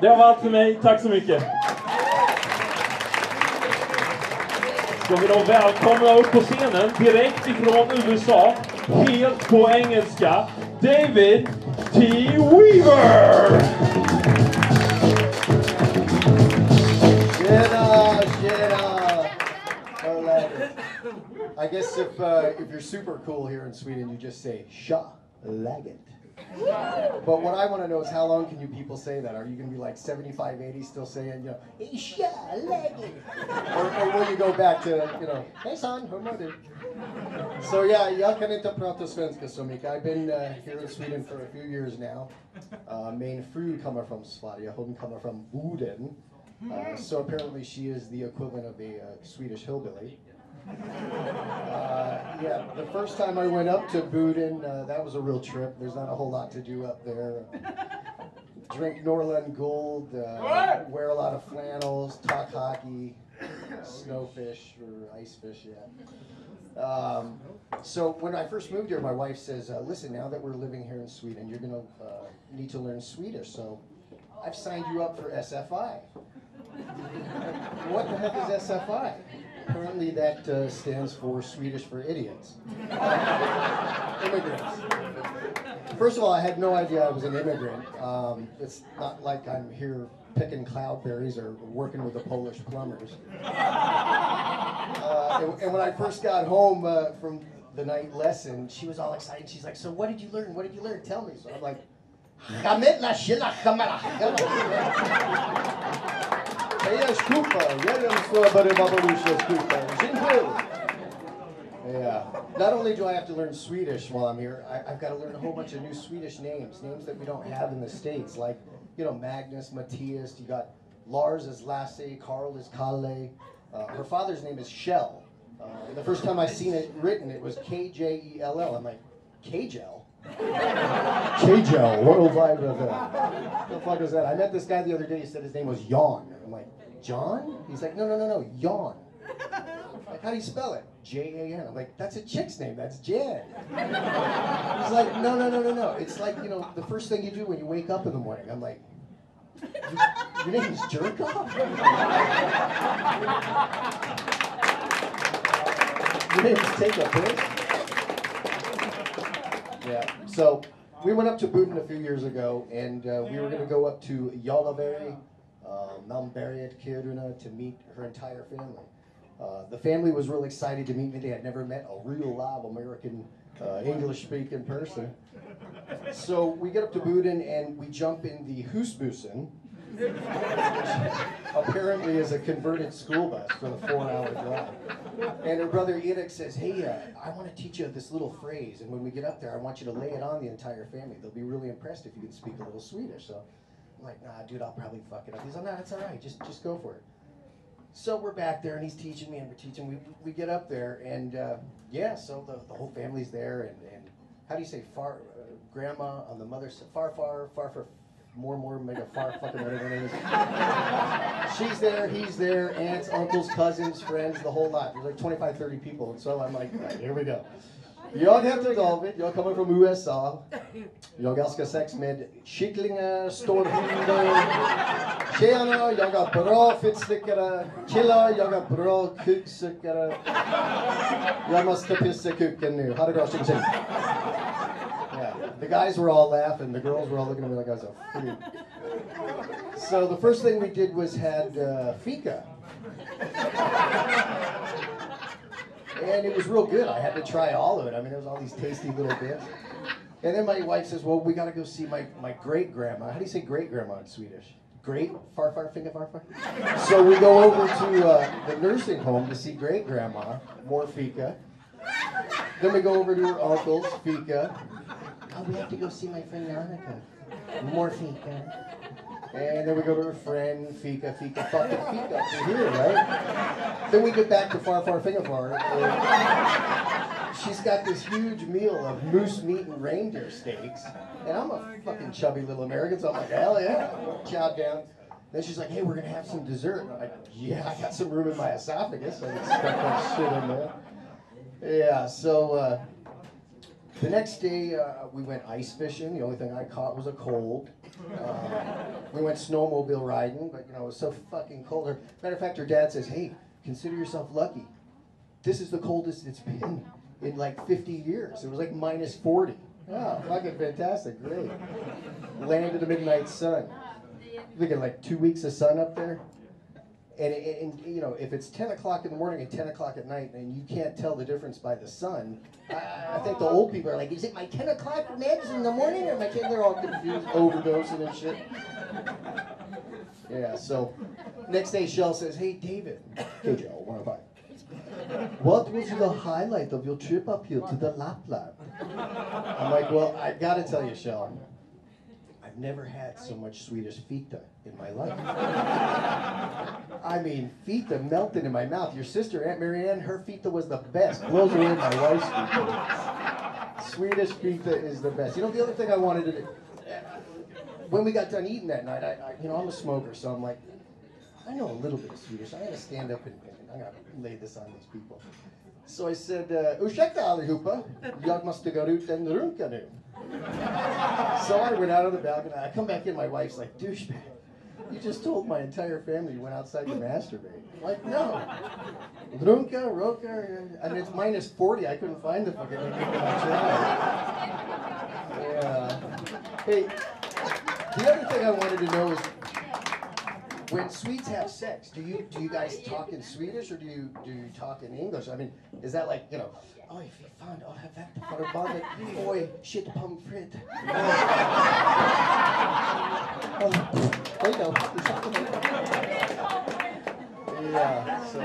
Det var allt för mig. Tack så mycket. Ska vi då välkomna upp på scenen direkt ifrån USA, helt på engelska, David T. Weaver! Tjena! I guess if you're super cool here in Sweden, you just say "Tja, läget." But what I want to know is how long can you people say that? Are you going to be like 75, 80 still saying, "Hey, tja, läget"? Or will you go back to, "Hey son, hur mår du?" So yeah, jag kan inte prata svenska så mycket. I've been here in Sweden for a few years now. Min fru kommer från Sverige, hon kommer från Boden. So apparently she is the equivalent of a Swedish hillbilly. Yeah, the first time I went up to Boden, that was a real trip. There's not a whole lot to do up there. Drink Norrland Gold, wear a lot of flannels, talk hockey, snowfish or ice fish, yeah. So when I first moved here, my wife says, listen, now that we're living here in Sweden, you're going to need to learn Swedish. So I've signed you up for SFI. What the heck is SFI? Apparently that stands for Swedish for idiots. Immigrants. First of all, I had no idea I was an immigrant. It's not like I'm here picking cloudberries or working with the Polish plumbers. And when I first got home from the night lesson, she was all excited. She's like, so what did you learn? What did you learn? Tell me. So I'm like, yeah. Not only do I have to learn Swedish while I'm here, I've got to learn a whole bunch of new Swedish names that we don't have in the States, like, Magnus, Matthias. You got Lars is Lasse, Carl is Kalle. Her father's name is Shell. The first time I seen it written, it was K-J-E-L-L. I'm like, K-Gel? K-Gel, what was I with that? What the fuck is that? I met this guy the other day, he said his name was Jan. I'm like, John? He's like, no, Jan. Like, how do you spell it? J-A-N. I'm like, that's a chick's name, that's Jan. He's like, no. It's like, the first thing you do when you wake up in the morning. I'm like, your name is Jerkoff? Your name is Take a Piss? Yeah, so we went up to Boden a few years ago, and we were going to go up to Jarlaberg, Malmberget, Kiruna, to meet her entire family. The family was really excited to meet me. They had never met a real live American English-speaking person. So we get up to Boden and we jump in the Husbussen, which apparently is a converted school bus for the 4-hour drive. And her brother Erik says, hey, I want to teach you this little phrase, and when we get up there, I want you to lay it on the entire family. They'll be really impressed if you can speak a little Swedish. So I'm like, nah, dude, I'll probably fuck it up. He's like, nah, it's all right. Just go for it. So we're back there, and he's teaching me, and we're teaching. We get up there, and yeah, so the whole family's there, and how do you say far? Grandma on the mother's far, more, make a far, fucking whatever her name is. She's there, he's there, aunts, uncles, cousins, friends, the whole lot. There's like 25, 30 people, and so I'm like, right, here we go. Jag heter David, jag kommer från USA. Jag älskar sex med kycklingar, stårhundar. Tjena, jag har bra fittslickare. Killar, jag har bra kukslickare. Jag måste pissa kuken nu. Ha det bra, tjing tjing. Yeah, the guys were all laughing. The girls were all looking at me like I was a freak. So the first thing we did was had fika. And it was real good. I had to try all of it. I mean, there was all these tasty little bits. And then my wife says, well, we got to go see my great-grandma. How do you say great-grandma in Swedish? Great? Farfar, finger farfar? So we go over to the nursing home to see great-grandma, more fika. Then we go over to her uncle's, fika. Oh, we have to go see my friend Annika. More fika. And then we go to her friend, fika, fucking fika. We're here, right? Then we get back to Farfar Fingerfar. She's got this huge meal of moose meat and reindeer steaks. And I'm a fucking chubby little American, so I'm like, hell yeah. Chow down. Then she's like, hey, we're going to have some dessert. And I'm like, yeah, I got some room in my esophagus. So I can stuff that shit in there. Yeah, so the next day we went ice fishing. The only thing I caught was a cold. We went snowmobile riding, but it was so fucking cold. Matter of fact, her dad says, "Hey, consider yourself lucky. This is the coldest it's been in like 50 years. It was like minus 40. Oh, fucking fantastic, great. Land of the midnight sun. We get like 2 weeks of sun up there. And if it's 10 o'clock in the morning and 10 o'clock at night, and you can't tell the difference by the sun, I think the old people are like, is it my 10 o'clock meds in the morning, or my kid? They're all confused, overdosing and shit. Yeah, so next day, Shell says, hey, David. Hey, Joe, 105. What was the highlight of your trip up here to the Lapland? I'm like, well, I gotta tell you, Shell, I've never had so much Swedish fita in my life. I mean, fita melted in my mouth. Your sister, Aunt Marianne, her fita was the best. Blows away my wife's fita. Swedish fita is the best. The other thing I wanted to do, when we got done eating that night, I'm a smoker, so I'm like, I know a little bit of Swedish. I'm gonna stand up and I'm gonna lay this on these people. So I said, ursäkta allihopa, jag måste gå ut and runka nu. So I went out on the balcony. I come back in, my wife's like, douchebag, you just told my entire family you went outside to masturbate. I'm like, no. Runka, roka, and it's minus 40. I couldn't find the fucking thing. Yeah. Hey, the other thing I wanted to know is, when Swedes have sex, do you guys talk in Swedish or do you talk in English? I mean, is that like, oj fy fan, I'll have that förbandet, oj shit pommes frites. Yeah, so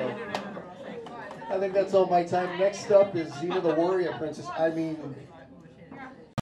I think that's all my time. Next up is Xena the Warrior Princess. I mean,